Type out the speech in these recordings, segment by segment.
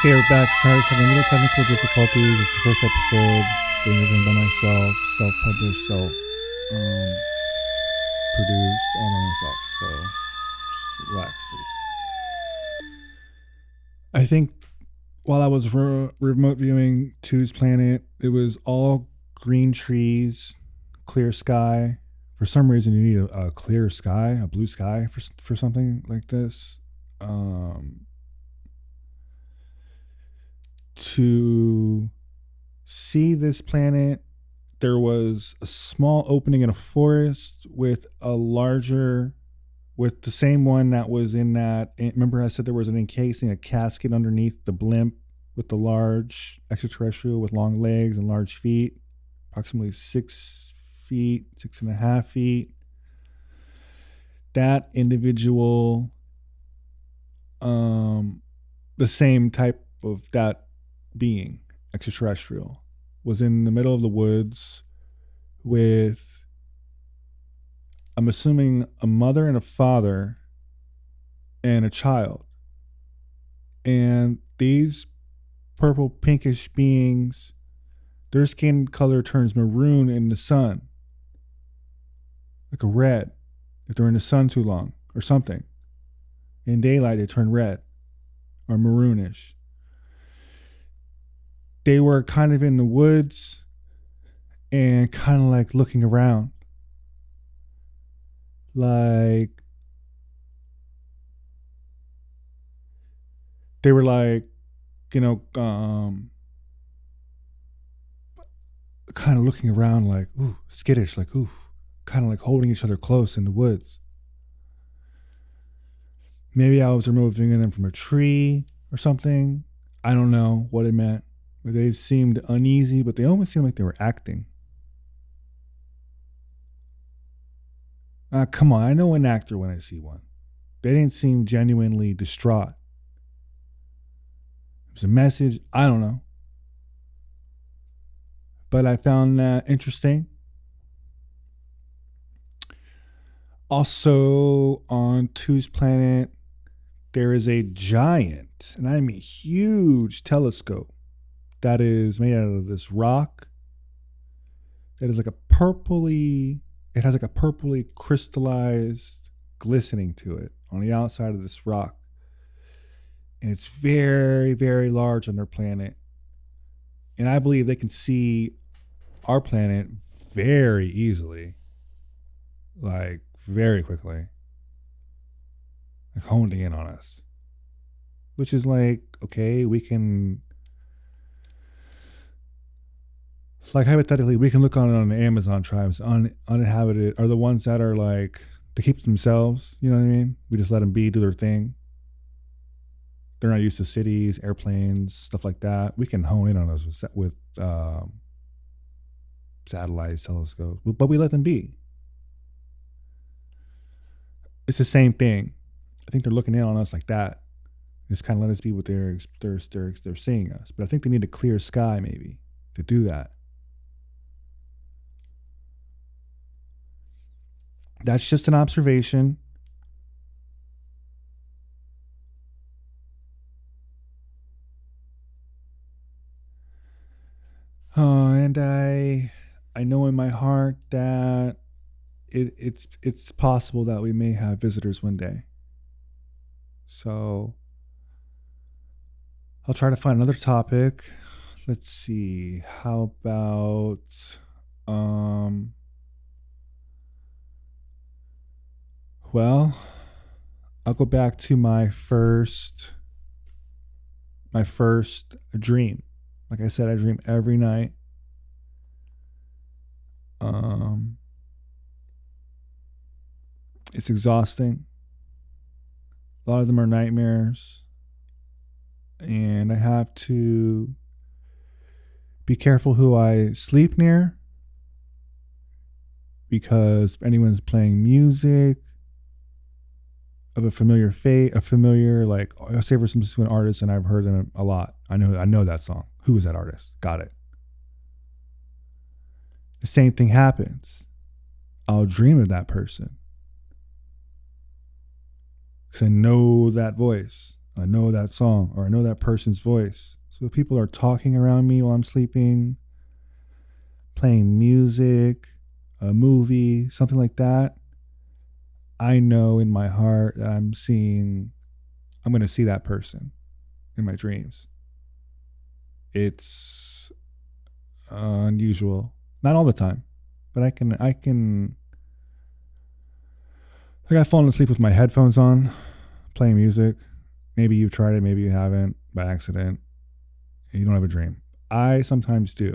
Okay, we're back. Sorry, having a little technical difficulties. It's the first episode doing everything by myself, self-published, um, produced, all by myself. So just relax, please. I think while I was remote viewing Two's Planet, it was all green trees, clear sky. For some reason, you need a clear sky, a blue sky for something like this. To see this planet, there was a small opening in a forest with the same one that was in that. Remember, I said there was an encasing, a casket underneath the blimp with the large extraterrestrial with long legs and large feet, approximately 6 feet, 6.5 feet. That individual, the same type of that being, extraterrestrial, was in the middle of the woods with, I'm assuming, a mother and a father and a child. And these purple pinkish beings, their skin color turns maroon in the sun, like a red, if they're in the sun too long or something. In daylight, they turn red or maroonish. They were kind of in the woods and kind of like looking around. Like, they were like, kind of looking around like, ooh, skittish, like, ooh, kind of like holding each other close in the woods. Maybe I was removing them from a tree or something. I don't know what it meant. They seemed uneasy, but they almost seemed like they were acting. Come on, I know an actor when I see one. They didn't seem genuinely distraught. It was a message, I don't know. But I found that interesting. Also, on Two's Planet, there is a giant, and I mean huge, telescope that is made out of this rock that is like it has like a purpley crystallized glistening to it on the outside of this rock. And it's very, very large on their planet. And I believe they can see our planet very easily, like very quickly, like honing in on us. Which is like, okay, we can, like hypothetically, we can look on it on the Amazon tribes, uninhabited, are the ones that are like, they keep to themselves, you know what I mean? We just let them be, do their thing. They're not used to cities, airplanes, stuff like that. We can hone in on those with satellites, telescopes, but we let them be. It's the same thing. I think they're looking in on us like that. Just kind of let us be what they're seeing us. But I think they need a clear sky maybe to do that. That's just an observation. And I know in my heart that it's possible that we may have visitors one day. So I'll try to find another topic. Let's see. How about well, I'll go back to my first dream. Like I said, I dream every night. It's exhausting. A lot of them are nightmares. And I have to be careful who I sleep near, because if anyone's playing music of a familiar, like, I'll say for instance, to an artist, and I've heard them a lot. I know that song. Who is that artist? Got it. The same thing happens. I'll dream of that person because I know that voice. I know that song, or I know that person's voice. So if people are talking around me while I'm sleeping, playing music, a movie, something like that, I know in my heart that I'm going to see that person in my dreams. It's unusual. Not all the time, but like I've fallen asleep with my headphones on, playing music. Maybe you've tried it, maybe you haven't, by accident. You don't have a dream. I sometimes do.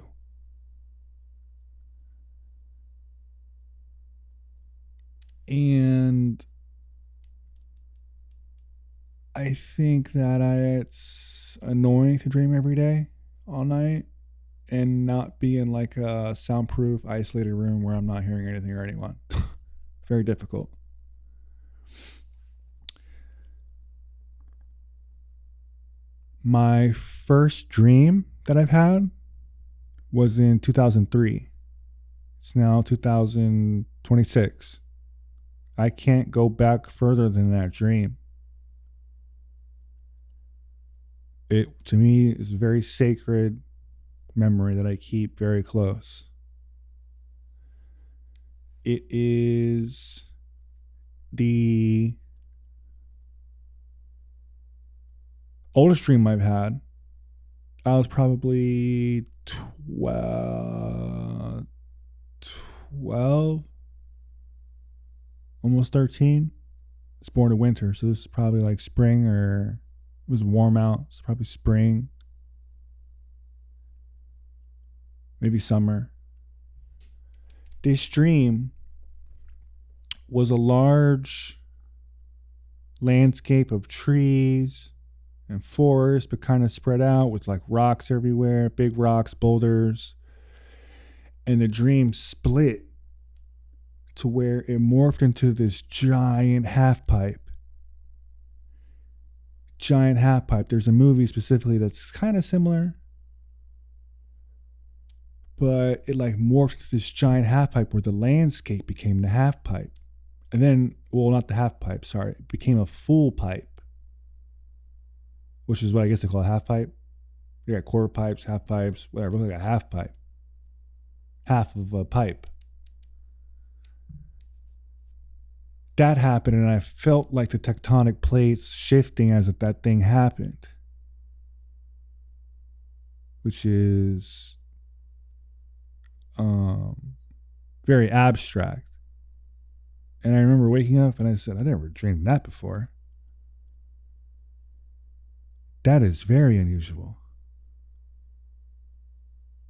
And I think that it's annoying to dream every day, all night, and not be in like a soundproof, isolated room where I'm not hearing anything or anyone. Very difficult. My first dream that I've had was in 2003. It's now 2026. I can't go back further than that dream. It, to me, is a very sacred memory that I keep very close. It is the oldest dream I've had. I was probably 12, almost 13. It's born in winter, so this is probably like spring, or it was warm out, so probably spring, maybe summer. This dream was a large landscape of trees and forest, but kind of spread out with like rocks everywhere, big rocks, boulders. And the dream split to where it morphed into this giant half pipe. There's a movie specifically that's kind of similar, but it like morphed to this giant half pipe where the landscape became the half pipe. And then, well, not the half pipe, sorry. It became a full pipe, which is what I guess they call a half pipe. They got quarter pipes, half pipes, whatever. Look like a half pipe. Half of a pipe. That happened, and I felt like the tectonic plates shifting as that thing happened, which is very abstract. And I remember waking up and I said, I never dreamed that before. That is very unusual.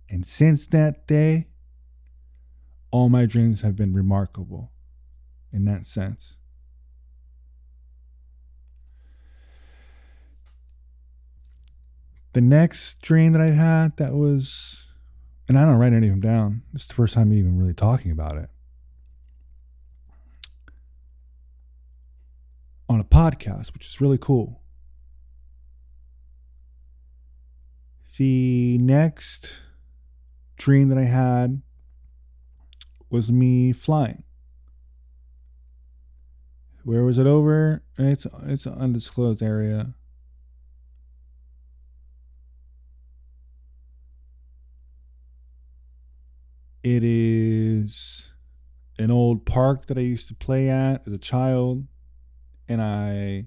And since that day, all my dreams have been remarkable in that sense. The next dream that I had that was, and I don't write any of them down. This is the first time even really talking about it on a podcast, which is really cool. The next dream that I had was me flying. Where was it over? It's an undisclosed area. It is an old park that I used to play at as a child. And I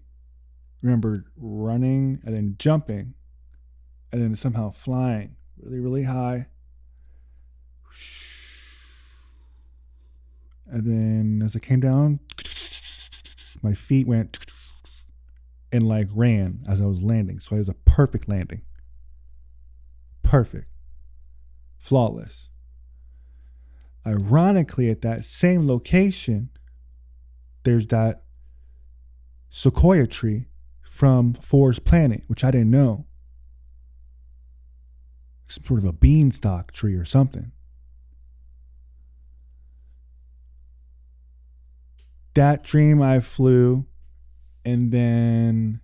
remember running and then jumping and then somehow flying really, really high. And then as I came down, my feet went and like ran as I was landing. So it was a perfect landing. Perfect. Flawless. Ironically, at that same location, there's that sequoia tree from Forest Planet, which I didn't know. Some sort of a beanstalk tree or something. That dream I flew, and then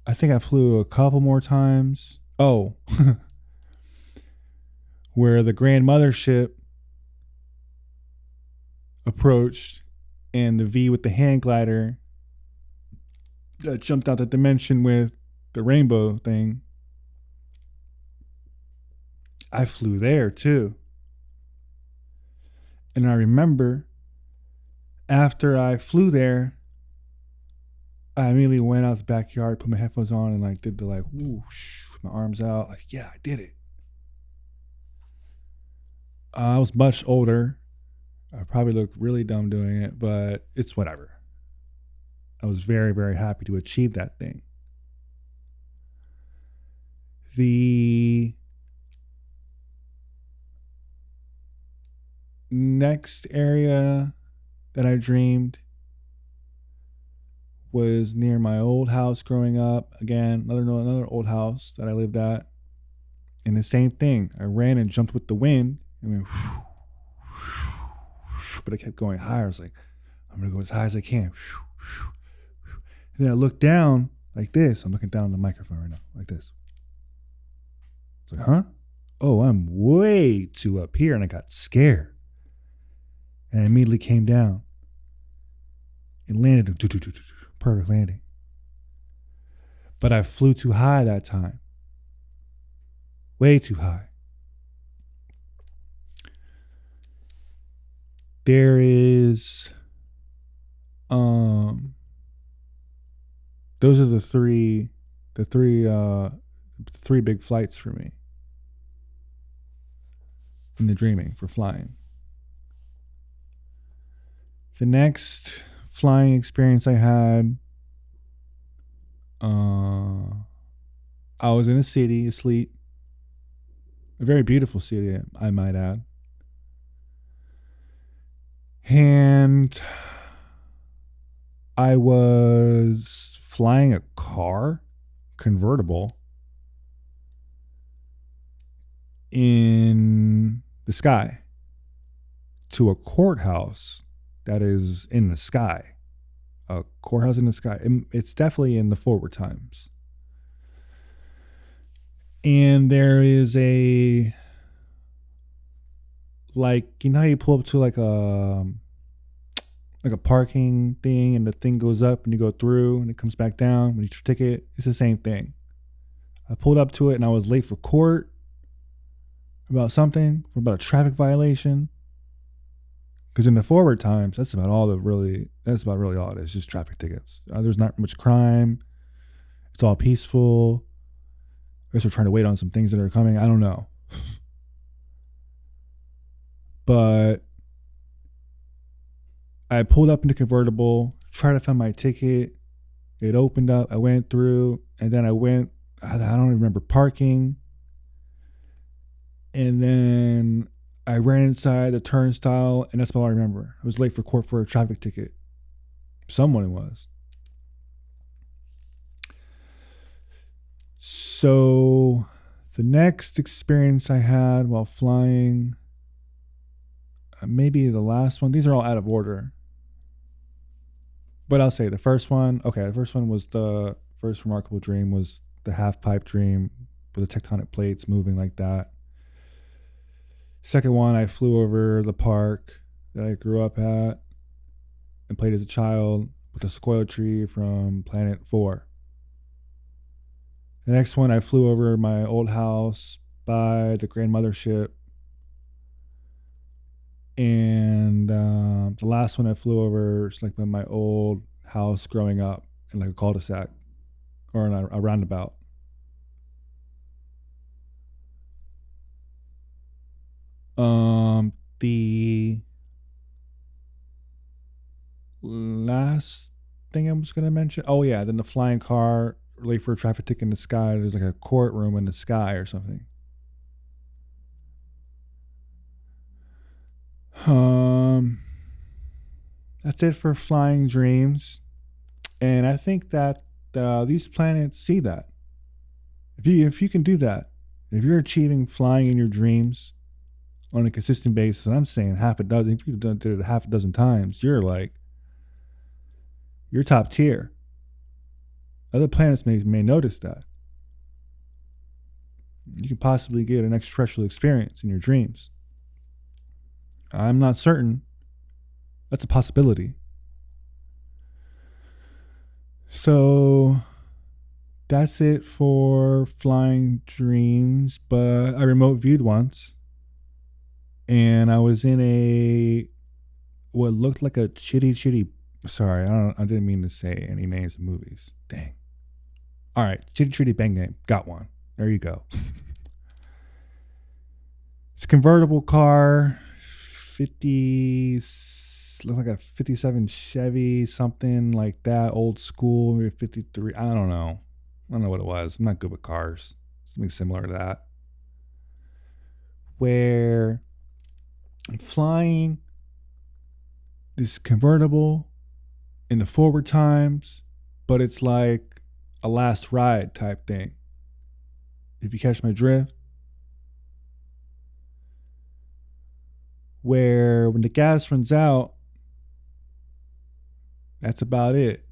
I think I flew a couple more times. Oh, where the Grand Mothership approached and the V with the hand glider jumped out the dimension with the rainbow thing, I flew there too. And I remember after I flew there, I immediately went out the backyard, put my headphones on, and like did the like whoosh, with my arms out. Like, yeah, I did it. I was much older. I probably looked really dumb doing it, but it's whatever. I was very, very happy to achieve that thing. The next area that I dreamed was near my old house growing up. Again, another old house that I lived at. And the same thing. I ran and jumped with the wind and went whoosh, whoosh, whoosh, but I kept going higher. I was like, I'm going to go as high as I can. Whoosh, whoosh, whoosh. And then I looked down like this. I'm looking down the microphone right now, like this. It's like, huh? Oh, I'm way too up here. And I got scared. And I immediately came down and landed. Perfect landing. But I flew too high that time. Way too high. There is those are the three big flights for me in the dreaming for flying. The next flying experience I had, I was in a city asleep. A very beautiful city, I might add. And I was flying a car, convertible, in the sky to a courthouse that is in the sky. A courthouse in the sky. It's definitely in the forward times. And there is a, like, you know how you pull up to like a parking thing and the thing goes up and you go through and it comes back down when you get your ticket? It's the same thing. I pulled up to it and I was late for court about something, about a traffic violation. Because in the forward times, that's about really all it is, just traffic tickets. There's not much crime. It's all peaceful. I guess we're trying to wait on some things that are coming. I don't know. But I pulled up in the convertible, tried to find my ticket. It opened up. I went through, and then I don't even remember parking. And then I ran inside the turnstile, and that's all I remember. I was late for court for a traffic ticket. Someone was. So the next experience I had while flying, maybe the last one. These are all out of order. But I'll say the first one. Okay, the first one was the first remarkable dream was the half pipe dream with the tectonic plates moving like that. Second one, I flew over the park that I grew up at and played as a child with a sequoia tree from Planet 4. The next one, I flew over my old house by the Grand Mothership. And the last one I flew over is like by my old house growing up in like a cul-de-sac or in a roundabout. The last thing I was going to mention. Oh yeah. Then the flying car, late for a traffic ticket in the sky. There's like a courtroom in the sky or something. That's it for flying dreams. And I think that these planets see that. If you can do that, if you're achieving flying in your dreams on a consistent basis, and I'm saying half a dozen, if you've done it half a dozen times, you're top tier. Other planets may notice that. You could possibly get an extraterrestrial experience in your dreams. I'm not certain. That's a possibility. So that's it for flying dreams. But I remote viewed once, and I was in a what looked like a chitty. Sorry, I didn't mean to say any names of movies. Dang. All right, chitty bang name. Got one. There you go. It's a convertible car, 50s, look like a 57 Chevy, something like that, old school, maybe 53. I don't know what it was. I'm not good with cars. Something similar to that. Where I'm flying this convertible in the forward times, but it's like a last ride type thing. If you catch my drift. Where when the gas runs out, that's about it.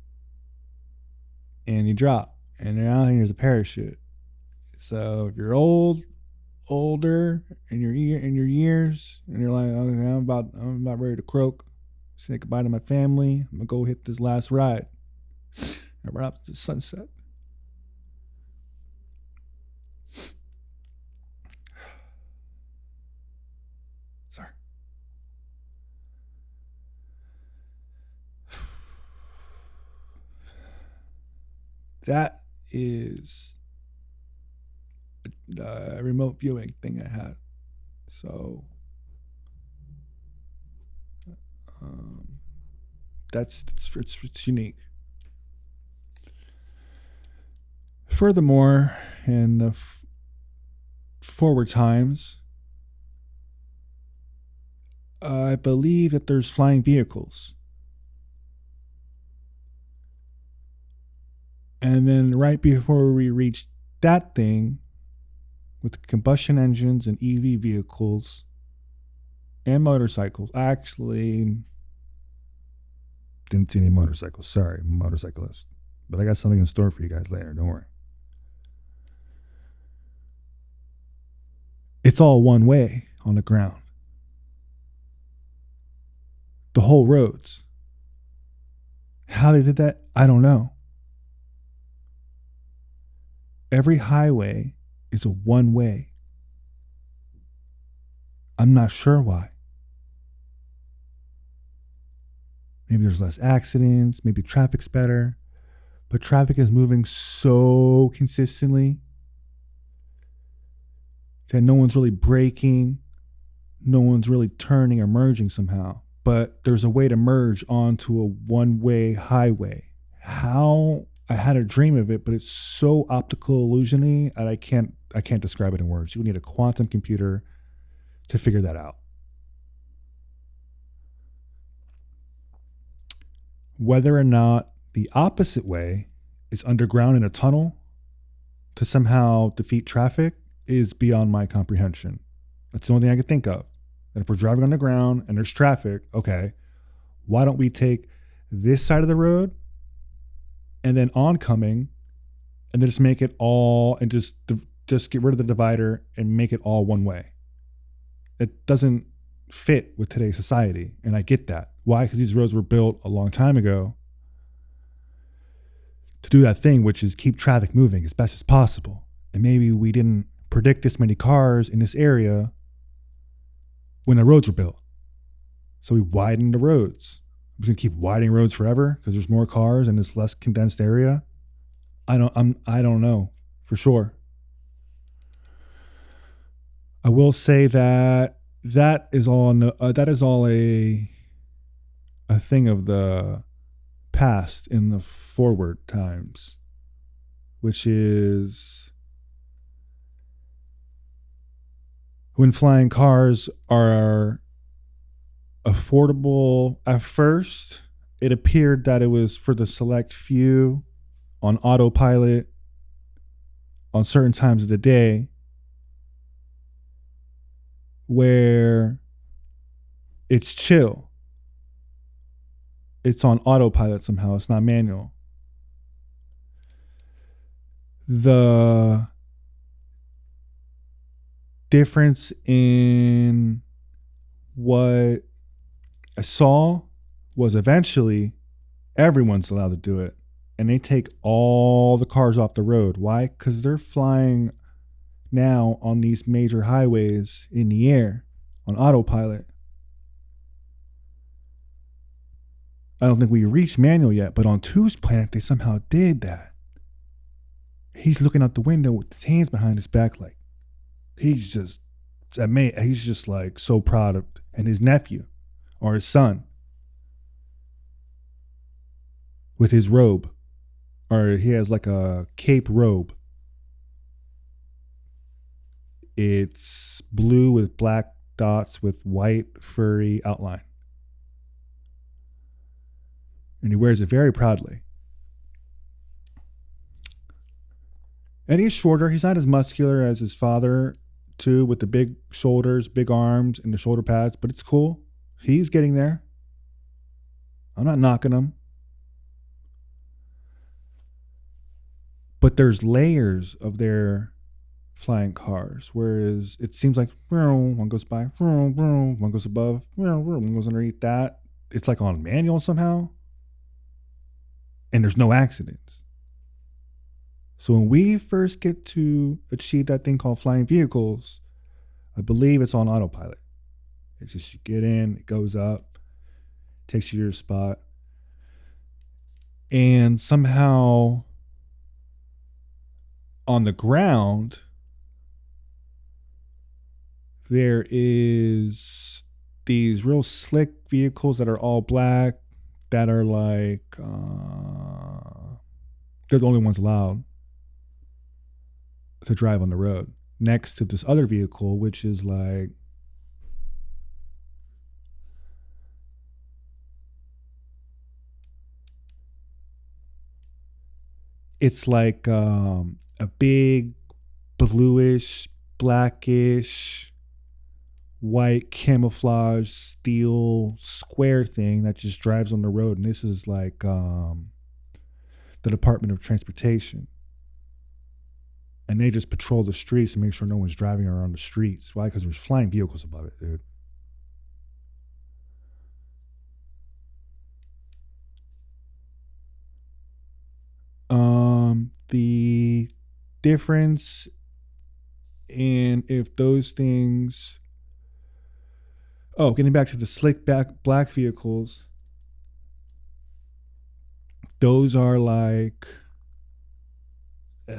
And you drop. And now there's a parachute. So if you're older in your years, and you're like, okay, I'm about ready to croak, say goodbye to my family. I'm gonna go hit this last ride. And right up to the sunset. Sorry. That is a remote viewing thing I had. So it's unique. Furthermore, in the forward times, I believe that there's flying vehicles. And then right before we reached that thing, with combustion engines and EV vehicles and motorcycles, I actually didn't see any motorcycles. Sorry, I'm a motorcyclist. But I got something in store for you guys later. Don't worry. It's all one way on the ground. The whole roads. How they did that, I don't know. Every highway is a one way. I'm not sure why. Maybe there's less accidents, maybe traffic's better, but traffic is moving so consistently that no one's really braking, no one's really turning or merging somehow. But there's a way to merge onto a one-way highway. How? I had a dream of it, but it's so optical illusion-y that I can't describe it in words. You would need a quantum computer to figure that out. Whether or not the opposite way is underground in a tunnel to somehow defeat traffic is beyond my comprehension. That's the only thing I can think of. And if we're driving on the ground and there's traffic, okay, why don't we take this side of the road and then oncoming and then just make it all, and just get rid of the divider and make it all one way? It doesn't fit with today's society, and I get that. Why? Because these roads were built a long time ago to do that thing, which is keep traffic moving as best as possible. And maybe we didn't predict this many cars in this area when the roads were built. So we widened the roads. We're going to keep widening roads forever because there's more cars in this less condensed area. I don't know for sure. I will say that is all a thing of the past in the forward times, which is when flying cars are affordable. At first, it appeared that it was for the select few on autopilot on certain times of the day, where it's chill. It's on autopilot somehow. It's not manual. The difference in what I saw was eventually everyone's allowed to do it. and they take all the cars off the road. Why? Because they're flying now on these major highways in the air on autopilot. I don't think we reached manual yet, but on Two's planet, they somehow did that. He's looking out the window with his hands behind his back, like he's just like so proud of, and his nephew or his son with his robe, or he has like a cape robe. It's blue with black dots with white furry outline. And he wears it very proudly. And he's shorter. He's not as muscular as his father, too, with the big shoulders, big arms, and the shoulder pads. But it's cool. He's getting there. I'm not knocking him. But there's layers of their flying cars, whereas it seems like one goes by, one goes above, one goes underneath that. It's like on manual somehow. And there's no accidents. So when we first get to achieve that thing called flying vehicles, I believe it's on autopilot. It's just you get in, it goes up, takes you to your spot. And somehow on the ground, there is these real slick vehicles that are all black that are like, they're the only ones allowed to drive on the road, next to this other vehicle, which is like, it's like a big bluish, blackish, white camouflage steel square thing that just drives on the road. And this is like the Department of Transportation. And they just patrol the streets and make sure no one's driving around the streets. Why? Because there's flying vehicles above it, dude. The difference in if those things... Oh, getting back to the slick back black vehicles. Those are like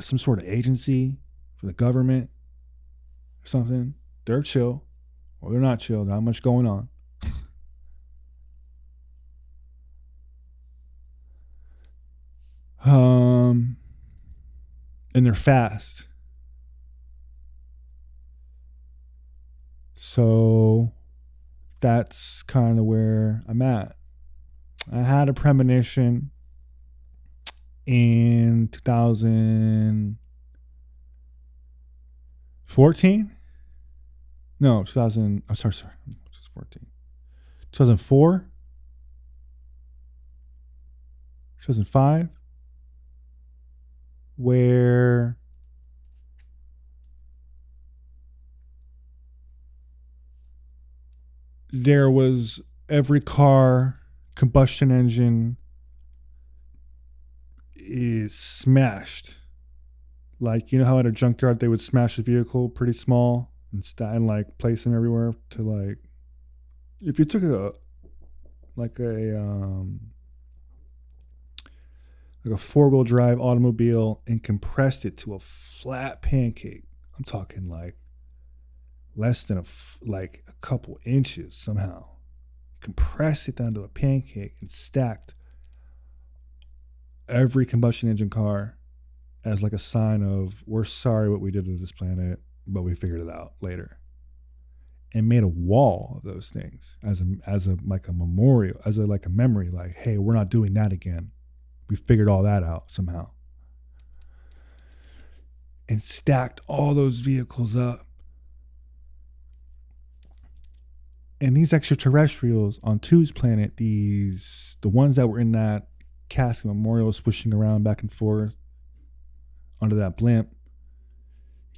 some sort of agency for the government or something. They're chill, or they're not chill. Not much going on. And they're fast. So that's kind of where I'm at. I had a premonition in 2014. No, 2000. Oh, sorry. 14. 2004. 2005. Where there was every car combustion engine is smashed. Like, you know how at a junkyard they would smash a vehicle pretty small and like place them everywhere to like, if you took a 4-wheel drive automobile and compressed it to a flat pancake, I'm talking like less than a couple inches somehow, compressed it down to a pancake and stacked every combustion engine car as like a sign of, we're sorry what we did to this planet, but we figured it out later, and made a wall of those things as a like a memorial, as a like a memory, like, hey, we're not doing that again. We figured all that out somehow. And stacked all those vehicles up. And these extraterrestrials on Two's planet, the ones that were in that casket memorial swishing around back and forth under that blimp,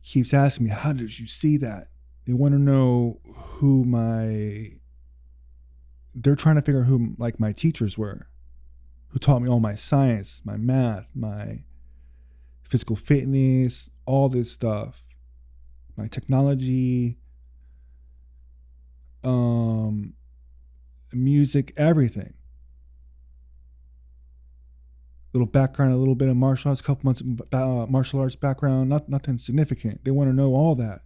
keeps asking me, how did you see that? They want to know they're trying to figure out who like my teachers were. who taught me all my science, my math, my physical fitness, all this stuff, my technology, music, everything. Little background, a little bit of martial arts, couple months of martial arts background, nothing significant. They want to know all that.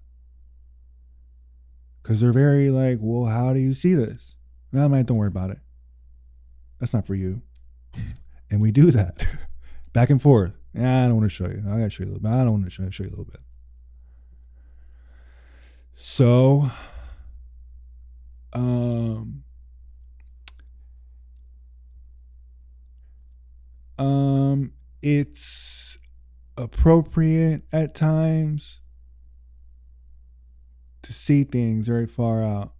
Because they're very like, well, how do you see this? No, man, don't worry about it. That's not for you. And we do that. Back and forth. Yeah, I don't want to show you. I got to show you a little bit. I don't want to show you a little bit. So, it's appropriate at times to see things very far out.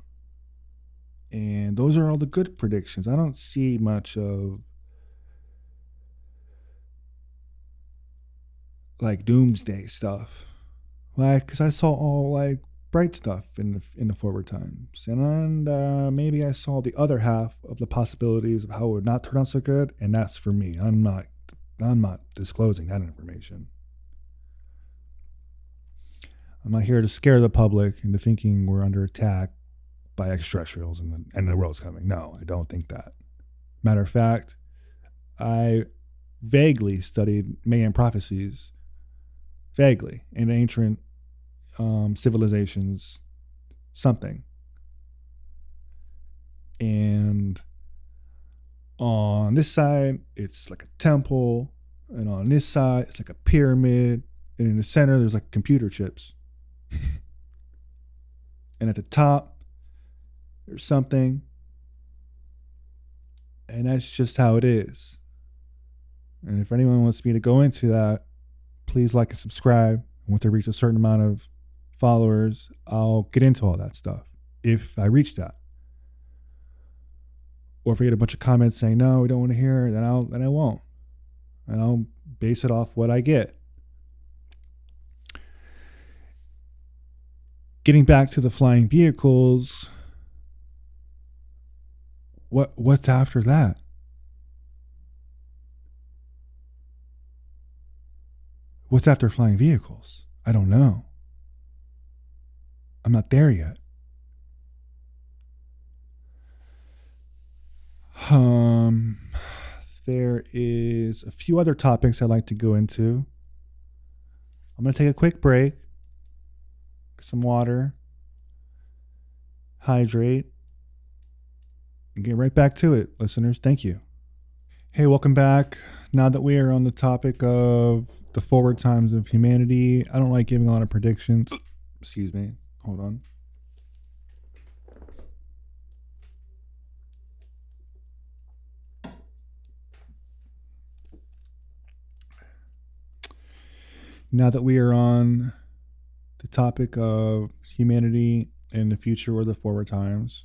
And those are all the good predictions. I don't see much of like doomsday stuff. Like, because I saw all like bright stuff in the forward times. And maybe I saw the other half of the possibilities of how it would not turn out so good. And that's for me. I'm not disclosing that information. I'm not here to scare the public into thinking we're under attack by extraterrestrials and the world's coming. No, I don't think that. Matter of fact, I vaguely studied Mayan prophecies, vaguely, in ancient civilizations, something. And on this side, it's like a temple. And on this side, it's like a pyramid. And in the center, there's like computer chips. And at the top, there's something. And that's just how it is. And if anyone wants me to go into that, please like and subscribe. Once I reach a certain amount of followers, I'll get into all that stuff. If I reach that. Or if I get a bunch of comments saying, no, we don't want to hear it, then I won't. And I'll base it off what I get. Getting back to the flying vehicles, what's after that? What's after flying vehicles? I don't know. I'm not there yet. There is a few other topics I'd like to go into. I'm going to take a quick break, get some water, hydrate, and get right back to it, listeners. Thank you. Hey, welcome back. Now that we are on the topic of the forward times of humanity, I don't like giving a lot of predictions. Excuse me. Hold on. Now that we are on the topic of humanity and the future or the forward times,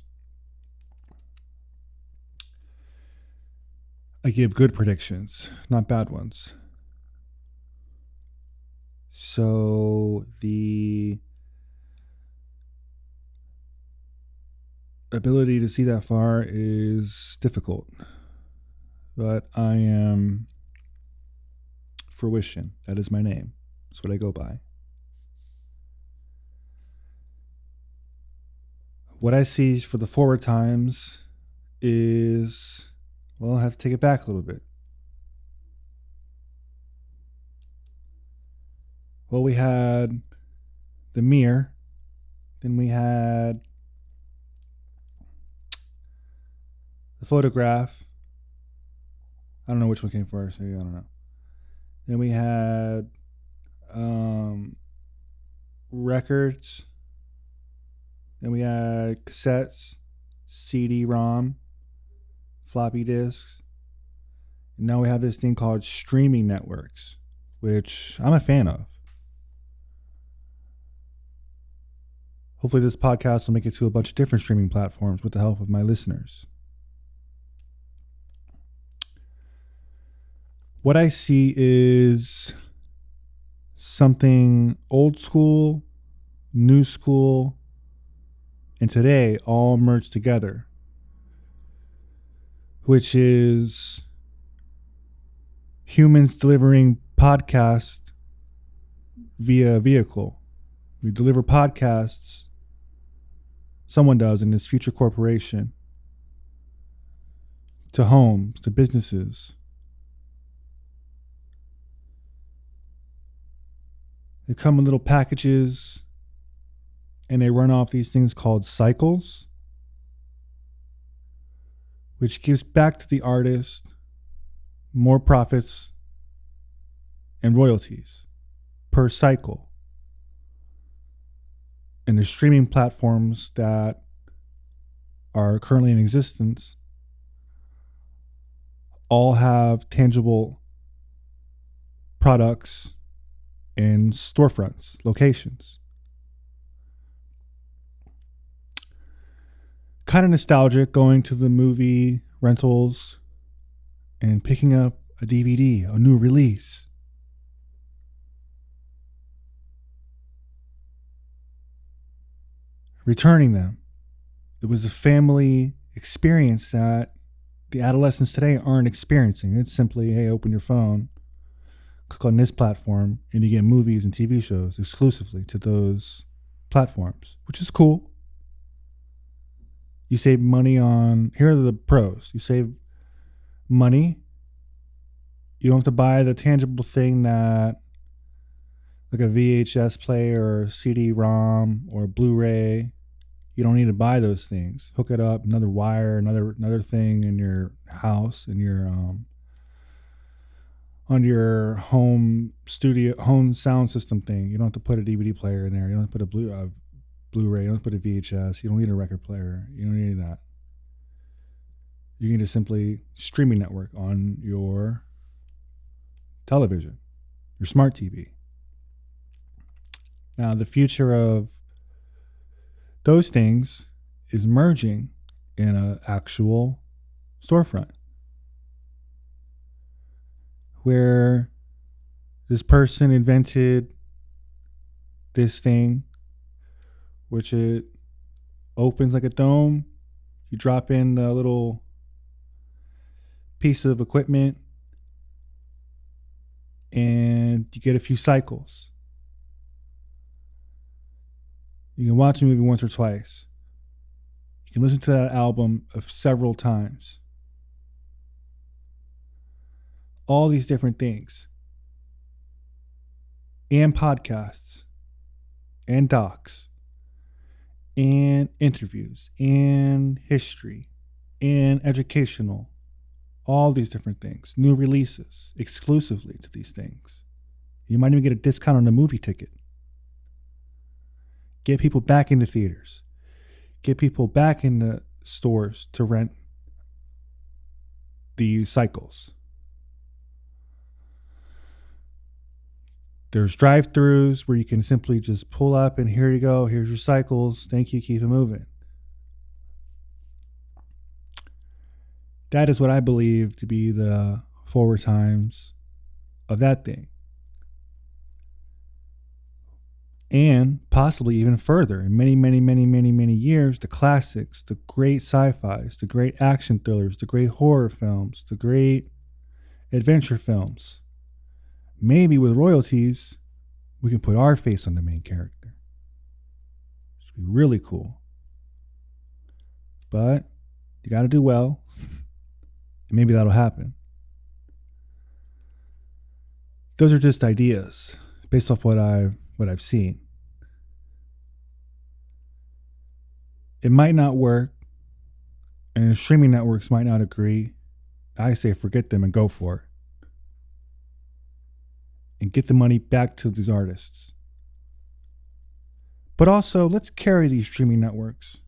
I give good predictions, not bad ones. So the ability to see that far is difficult, but I am Fruition. That is my name. That's what I go by. What I see for the forward times is, well, I have to take it back a little bit. Well, we had the mirror. Then we had the photograph. I don't know which one came first. Maybe I don't know. Then we had records. Then we had cassettes, CD-ROM, floppy disks. And now we have this thing called streaming networks, which I'm a fan of. Hopefully this podcast will make it to a bunch of different streaming platforms with the help of my listeners. What I see is something old school, new school, and today all merged together, which is humans delivering podcast via vehicle. We deliver podcasts, someone does in this future corporation, to homes, to businesses. They come in little packages and they run off these things called cycles, which gives back to the artist more profits and royalties per cycle. And the streaming platforms that are currently in existence all have tangible products and storefronts, locations. Kind of nostalgic going to the movie rentals and picking up a DVD, a new release. Returning them. It was a family experience that the adolescents today aren't experiencing. It's simply, hey, open your phone, click on this platform, and you get movies and TV shows exclusively to those platforms, which is cool. You save money on, here are the pros. You save money. You don't have to buy the tangible thing that, like a VHS player or CD-ROM or Blu-ray. You don't need to buy those things. Hook it up, another wire, another thing in your house, in your on your home sound system thing. You don't have to put a DVD player in there. You don't have to put a Blu-ray. You don't have to put a VHS. You don't need a record player. You don't need that. You can just simply streaming network on your television, your smart TV. Now, the future of those things is merging in an actual storefront where this person invented this thing, which it opens like a dome. You drop in the little piece of equipment and you get a few cycles. You can watch a movie once or twice. You can listen to that album several times. All these different things. And podcasts. And docs. And interviews. And history. And educational. All these different things. New releases exclusively to these things. You might even get a discount on a movie ticket. Get people back into theaters. Get people back into stores to rent these cycles. There's drive-thrus where you can simply just pull up and here you go. Here's your cycles. Thank you. Keep it moving. That is what I believe to be the forward times of that thing. And possibly even further, in many years, the classics, the great sci-fis, the great action thrillers, the great horror films, the great adventure films. Maybe with royalties, we can put our face on the main character. Which would be really cool. But you got to do well. And maybe that'll happen. Those are just ideas based off what I've seen. It might not work, and the streaming networks might not agree. I say forget them and go for it. And get the money back to these artists. But also, let's carry these streaming networks.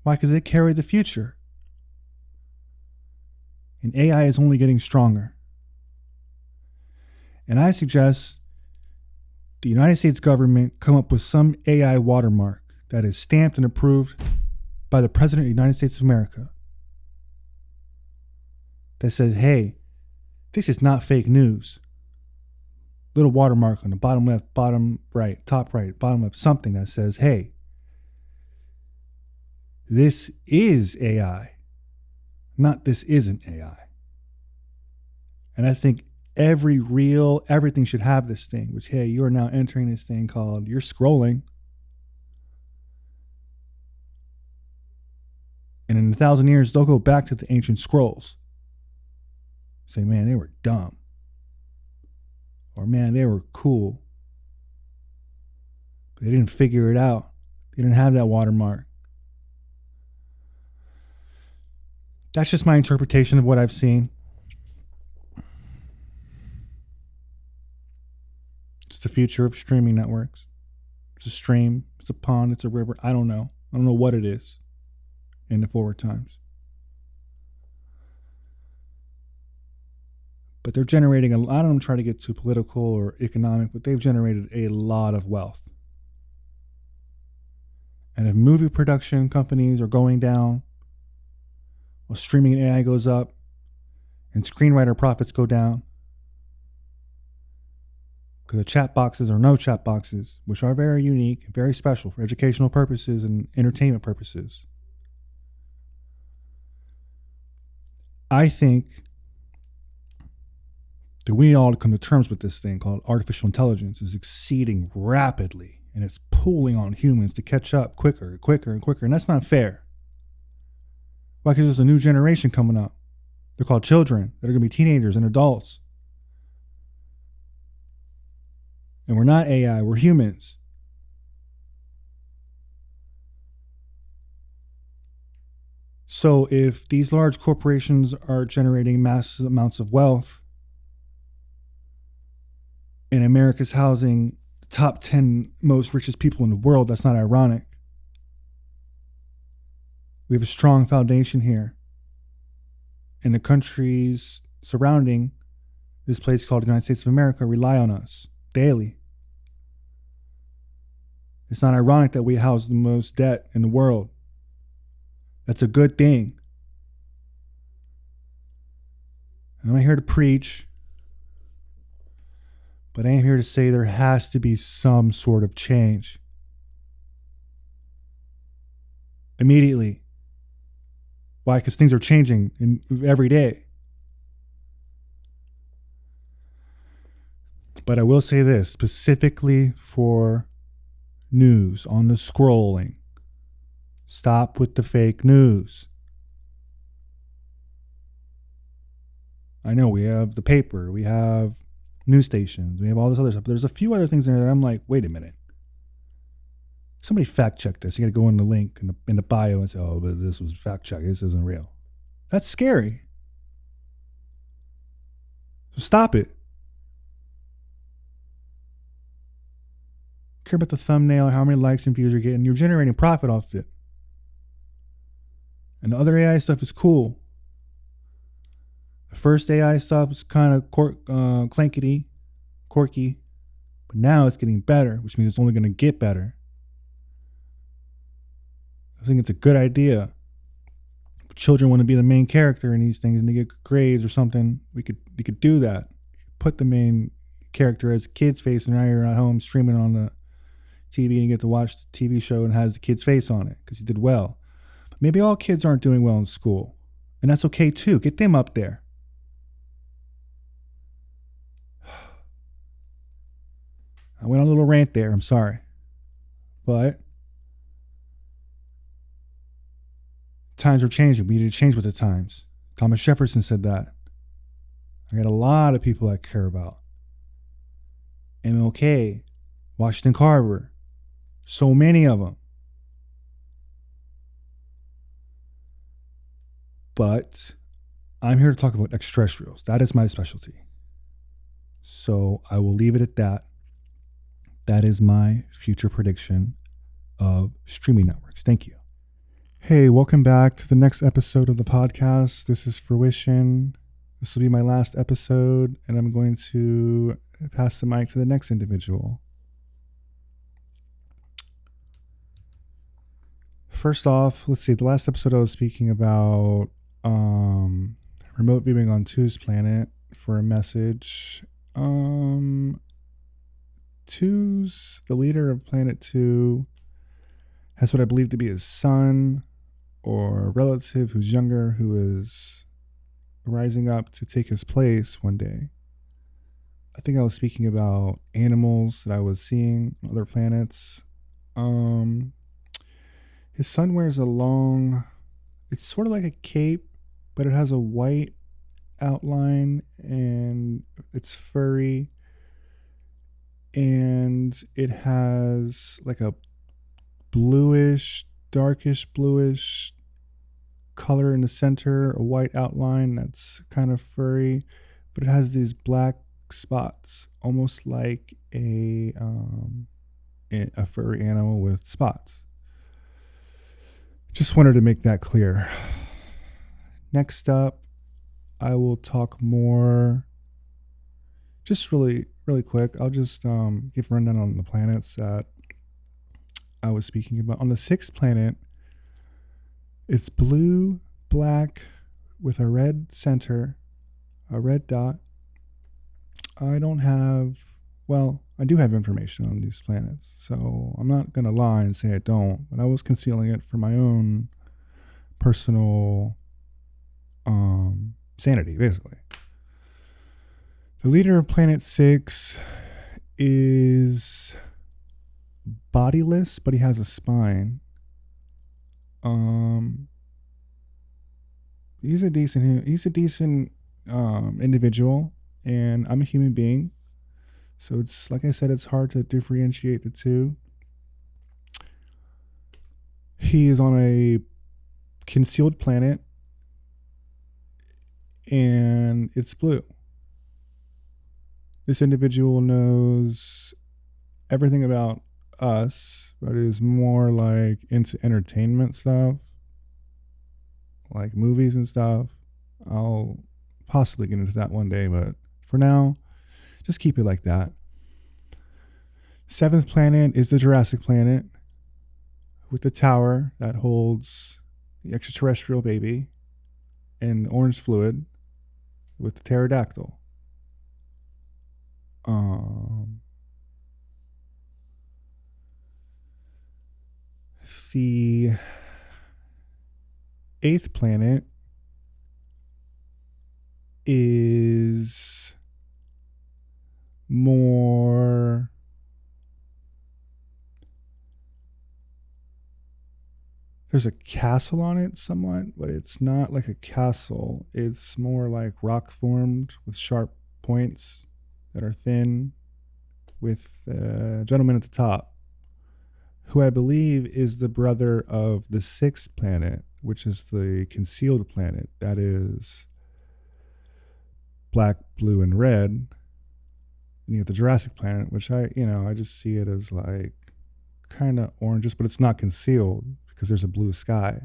Why? Because they carry the future. And AI is only getting stronger. And I suggest the United States government come up with some AI watermark that is stamped and approved by the President of the United States of America that says, hey, this is not fake news. Little watermark on the bottom left, bottom right, top right, bottom left, something that says, hey, this is AI, not this isn't AI. And I think everything should have this thing, which, hey, you are now entering this thing called, you're scrolling. And in 1,000 years, they'll go back to the ancient scrolls. Say, man, they were dumb. Or, man, they were cool. But they didn't figure it out. They didn't have that watermark. That's just my interpretation of what I've seen. It's the future of streaming networks. It's a stream, it's a pond, it's a river. I don't know. I don't know what it is in the forward times. But they're generating I don't try to get too political or economic, but they've generated a lot of wealth. And if movie production companies are going down, while streaming and AI goes up, and screenwriter profits go down, because the chat boxes or no chat boxes, which are very unique, very special for educational purposes and entertainment purposes. I think that we need all to come to terms with this thing called artificial intelligence is exceeding rapidly, and it's pulling on humans to catch up quicker, and that's not fair. Why? Because there's a new generation coming up. They're called children that are going to be teenagers and adults. And we're not AI, we're humans. So if these large corporations are generating massive amounts of wealth, and America's housing the top 10 most richest people in the world, that's not ironic. We have a strong foundation here. And the countries surrounding this place called the United States of America rely on us daily. It's not ironic that we house the most debt in the world. That's a good thing. I'm not here to preach, but I am here to say there has to be some sort of change. Immediately. Why? Because things are changing every day. But I will say this, specifically for news on the scrolling. Stop with the fake news. I know we have the paper, we have news stations, we have all this other stuff, but there's a few other things in there that I'm like, wait a minute. Somebody fact check this. You got to go in the link in the bio and say, oh, but this was fact checked. This isn't real. That's scary. So stop it. Care about the thumbnail, how many likes and views you're getting. You're generating profit off it. And the other AI stuff is cool. The first AI stuff is kind of clankety, quirky. But now it's getting better, which means it's only going to get better. I think it's a good idea. If children want to be the main character in these things and they get grades or something, we could do that. Put the main character as a kid's face, and now you're at home streaming on the TV and you get to watch the TV show and it has the kid's face on it because he did well. But maybe all kids aren't doing well in school, and that's okay too. Get them up there. I went on a little rant there. I'm sorry. But times are changing. We need to change with the times. Thomas Jefferson said that. I got a lot of people I care about. MLK, Washington Carver, so many of them. But I'm here to talk about extraterrestrials. That is my specialty. So I will leave it at that. That is my future prediction of streaming networks. Thank you. Hey, welcome back to the next episode of the podcast. This is Fruition. This will be my last episode, and I'm going to pass the mic to the next individual. First off, let's see. The last episode I was speaking about remote viewing on Two's planet for a message. Two's, the leader of Planet 2, has what I believe to be his son or a relative who's younger, who is rising up to take his place one day. I think I was speaking about animals that I was seeing on other planets. Um, his sun wears a long, it's sort of like a cape, but it has a white outline and it's furry, and it has like a bluish, darkish bluish color in the center, a white outline that's kind of furry, but it has these black spots, almost like a furry animal with spots. Just wanted to make that clear. Next up, I will talk more, just really quick. I'll just give a rundown on the planets that I was speaking about. On the sixth planet, it's blue, black, with a red center, a red dot. I do have information on these planets, so I'm not going to lie and say I don't, but I was concealing it for my own personal sanity, basically. The leader of Planet 6 is bodiless, but he has a spine. He's a decent individual, and I'm a human being. So it's, like I said, it's hard to differentiate the two. He is on a concealed planet, and it's blue. This individual knows everything about us, but is more like into entertainment stuff, like movies and stuff. I'll possibly get into that one day, but for now, just keep it like that. Seventh planet is the Jurassic planet, with the tower that holds the extraterrestrial baby and orange fluid with the pterodactyl. The eighth planet is more there's a castle on it somewhat, but it's not like a castle. It's more like rock formed with sharp points that are thin, with a gentleman at the top, who I believe is the brother of the sixth planet, which is the concealed planet. That is black, blue, and red. And you get the Jurassic planet, which I just see it as like kind of oranges, but it's not concealed because there's a blue sky.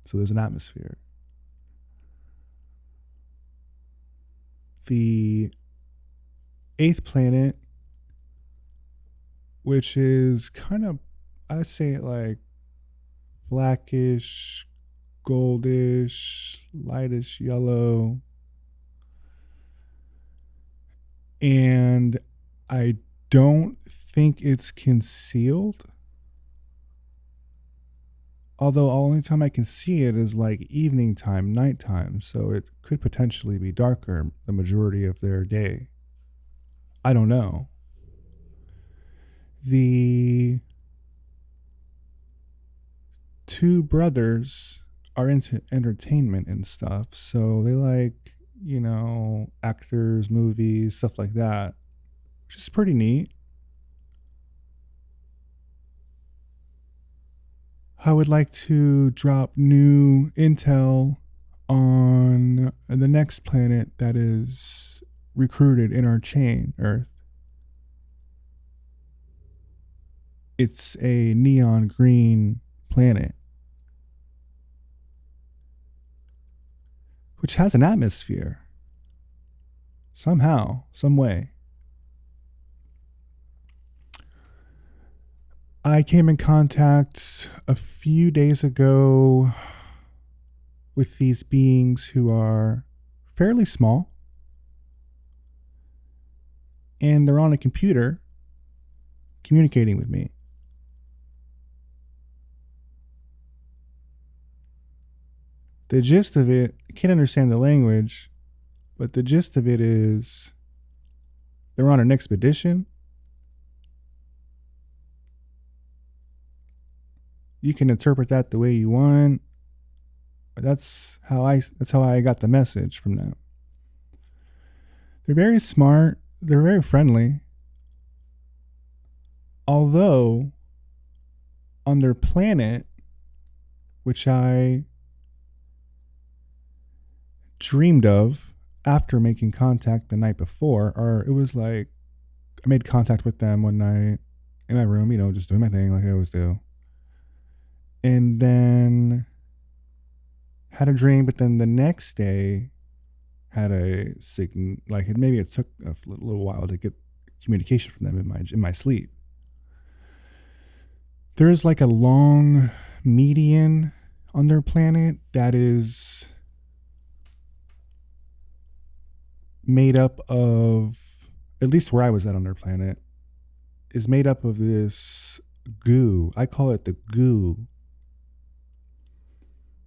So there's an atmosphere. The eighth planet, which is kind of, I say it like blackish, goldish, lightish yellow. And I don't think it's concealed. Although the only time I can see it is like evening time, nighttime. So it could potentially be darker the majority of their day. I don't know. The two brothers are into entertainment and stuff. So they like, actors, movies, stuff like that, which is pretty neat. I would like to drop new intel on the next planet that is recruited in our chain, Earth. It's a neon green planet, which has an atmosphere. Somehow, some way. I came in contact a few days ago with these beings who are fairly small, and they're on a computer communicating with me. The gist of it, I can't understand the language, but the gist of it is They're on an expedition. You can interpret that the way you want, but that's how I got the message from them. They're very smart. They're very friendly. Although on their planet, which I dreamed of after making contact the night before, or it was like I made contact with them one night in my room, just doing my thing like I always do. And then had a dream, but then the next day had a maybe it took a little while to get communication from them in my sleep. There is like a long median on their planet that is made up of, at least where I was at on their planet, is made up of this goo. I call it the goo.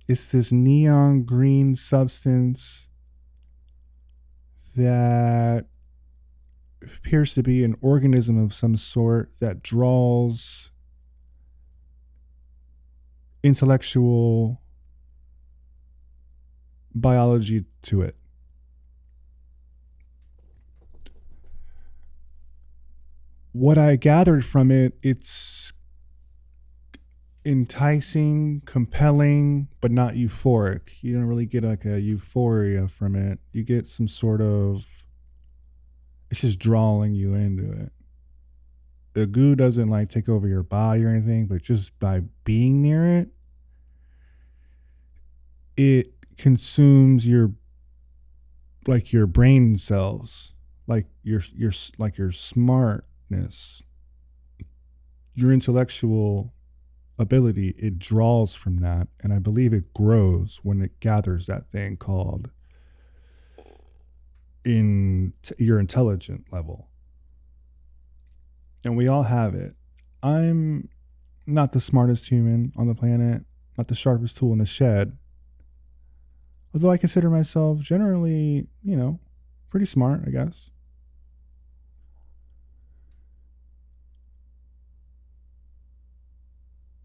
It's this neon green substance that appears to be an organism of some sort that draws intellectual biology to it. What I gathered from it, it's enticing, compelling, but not euphoric. You don't really get like a euphoria from it. You get some sort of, it's just drawing you into it. The goo doesn't like take over your body or anything, but just by being near it, it consumes your brain cells, like your smartness, your intellectual ability. It draws from that, and I believe it grows when it gathers that thing called your intelligent level. And we all have it. I'm not the smartest human on the planet, not the sharpest tool in the shed, although I consider myself generally, pretty smart, I guess.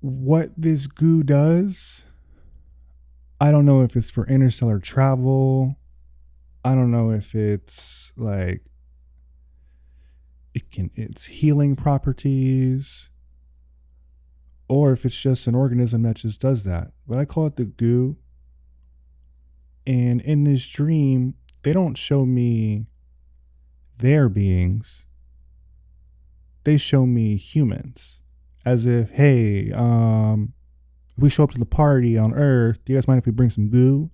What this goo does, I don't know if it's for interstellar travel. I don't know if it's like it's healing properties, or if it's just an organism that just does that. But I call it the goo. And in this dream, they don't show me their beings. They show me humans. As if, hey, if we show up to the party on Earth, do you guys mind if we bring some goo?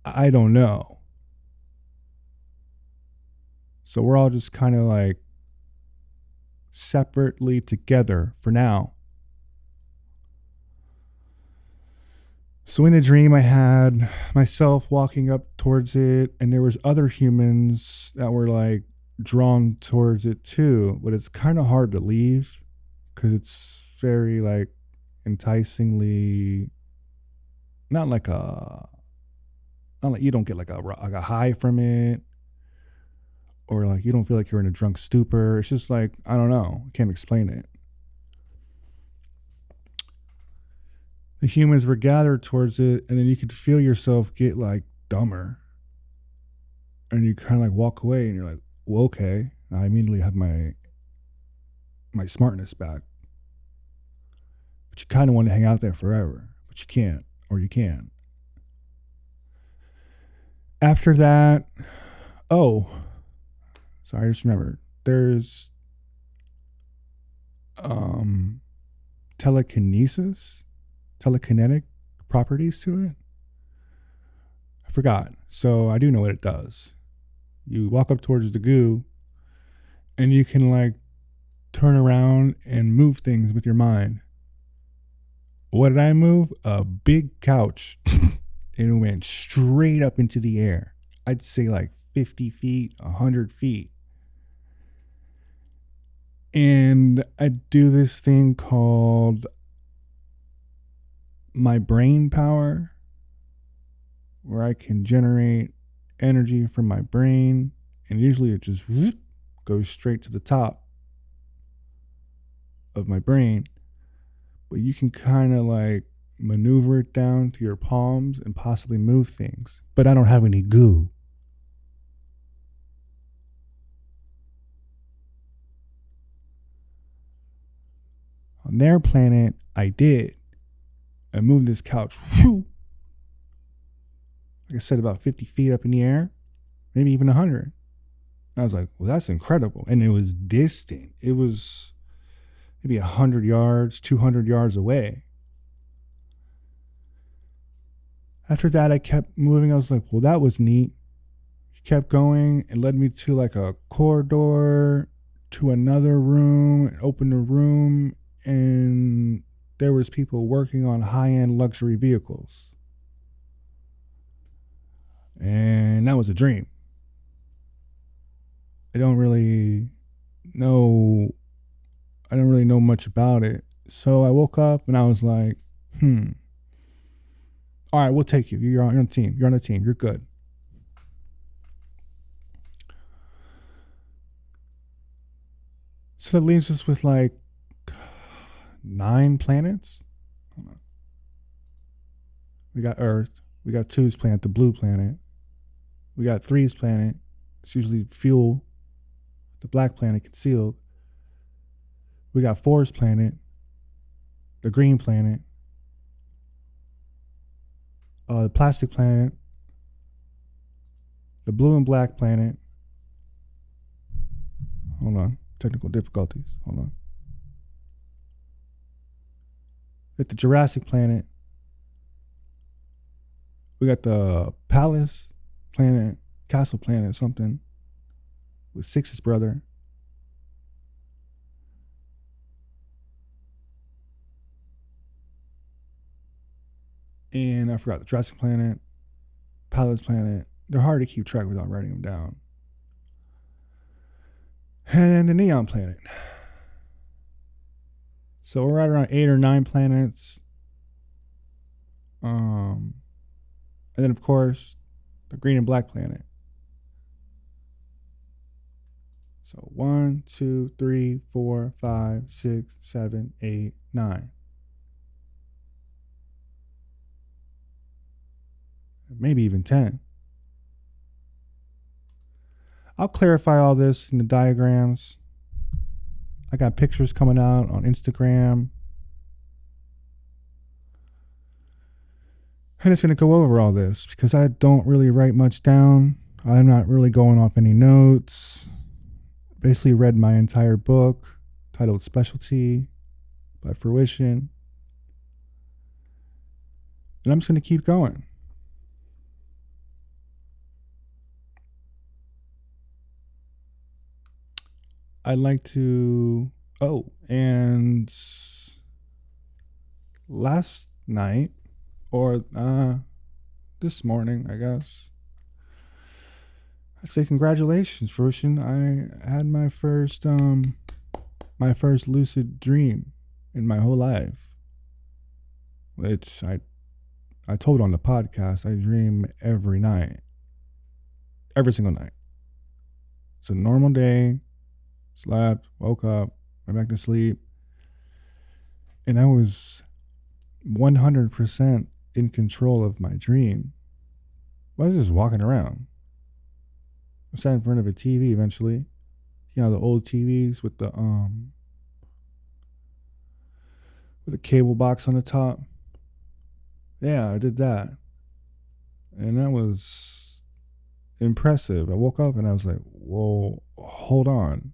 I don't know. So we're all just kind of like separately together for now. So in the dream, I had myself walking up towards it, and there was other humans that were like drawn towards it too. But it's kind of hard to leave because it's very like enticingly, not like you don't get like a high from it, or like you don't feel like you're in a drunk stupor. It's just like, I don't know. I can't explain it. The humans were gathered towards it, and then you could feel yourself get like dumber. And you kind of like walk away, and you're like, well, okay. I immediately have my smartness back. But you kind of want to hang out there forever, but you can't, or you can. After that, sorry, I just remembered. There's telekinetic properties to it. I forgot. So I do know what it does. You walk up towards the goo, and you can like turn around and move things with your mind. What did I move? A big couch. And it went straight up into the air. I'd say like 50 feet, 100 feet. And I do this thing called my brain power. where I can generate energy from my brain, and usually it just goes straight to the top of my brain. But you can kind of like maneuver it down to your palms and possibly move things. But I don't have any goo. On their planet, I did. I moved this couch, like I said, about 50 feet up in the air, maybe even 100. I was like, well, that's incredible. And it was distant. It was maybe 100 yards, 200 yards away. After that, I kept moving. I was like, well, that was neat. Kept going. It led me to like a corridor, to another room, and opened a room, and there was people working on high-end luxury vehicles. And that was a dream. I don't really know much about it. So I woke up and I was like, all right, we'll take you. You're on the team. You're on the team. You're good. So that leaves us with like 9 planets. We got Earth. We got 2's planet, the blue planet. We got 3's planet. It's usually fuel. The black planet concealed. We got 4's planet, the green planet. The plastic planet, the blue and black planet. Hold on. Technical difficulties. Hold on. At the Jurassic planet, we got the Palace planet, Castle planet, something, with 6's brother. And I forgot the Jurassic planet, Palace planet. They're hard to keep track without writing them down. And the Neon planet. So we're right around 8 or 9 planets. And then, of course, the green and black planet. So 1, 2, 3, 4, 5, 6, 7, 8, 9. Maybe even 10. I'll clarify all this in the diagrams. I got pictures coming out on Instagram. And it's going to go over all this because I don't really write much down. I'm not really going off any notes. Basically read my entire book titled Specialty by Fruition. And I'm just going to keep going. I'd like to, and last night, or this morning, I guess, I say congratulations, Fruition. I had my first lucid dream in my whole life, which I told on the podcast. I dream every night, every single night. It's a normal day. Slept, woke up, went back to sleep, and I was 100% in control of my dream. I was just walking around. I sat in front of a TV eventually. You know, the old TVs with the cable box on the top. Yeah, I did that. And that was impressive. I woke up and I was like, whoa, hold on.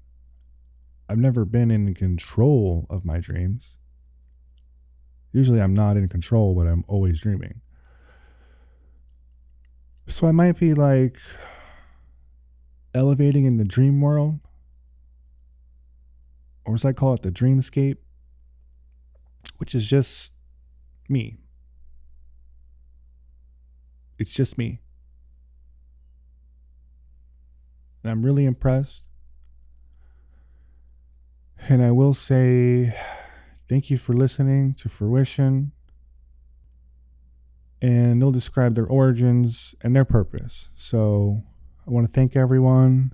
I've never been in control of my dreams. Usually I'm not in control, but I'm always dreaming. So I might be like elevating in the dream world, or as I call it, the dreamscape, which is just me. It's just me. And I'm really impressed. And I will say thank you for listening to Fruition. and they'll describe their origins and their purpose. So I want to thank everyone.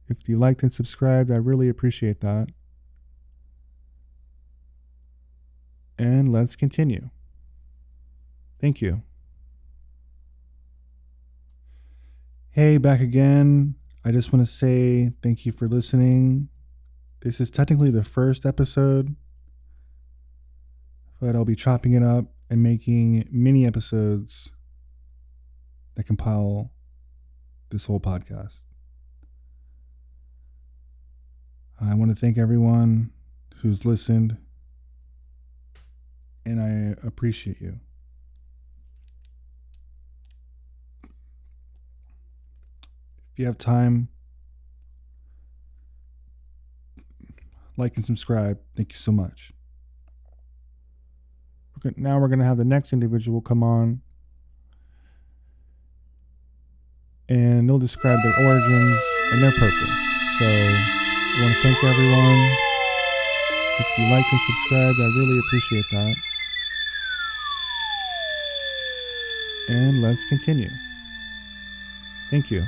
If you liked and subscribed, I really appreciate that. And let's continue. Thank you. Hey, back again. I just want to say thank you for listening. This is technically the first episode, but I'll be chopping it up and making mini episodes that compile this whole podcast. I want to thank everyone who's listened, and I appreciate you. If you have time, like and subscribe. Thank you so much. Now we're going to have the next individual come on, and they'll describe their origins and their purpose. So I want to thank everyone. If you like and subscribe, I really appreciate that. And let's continue. Thank you.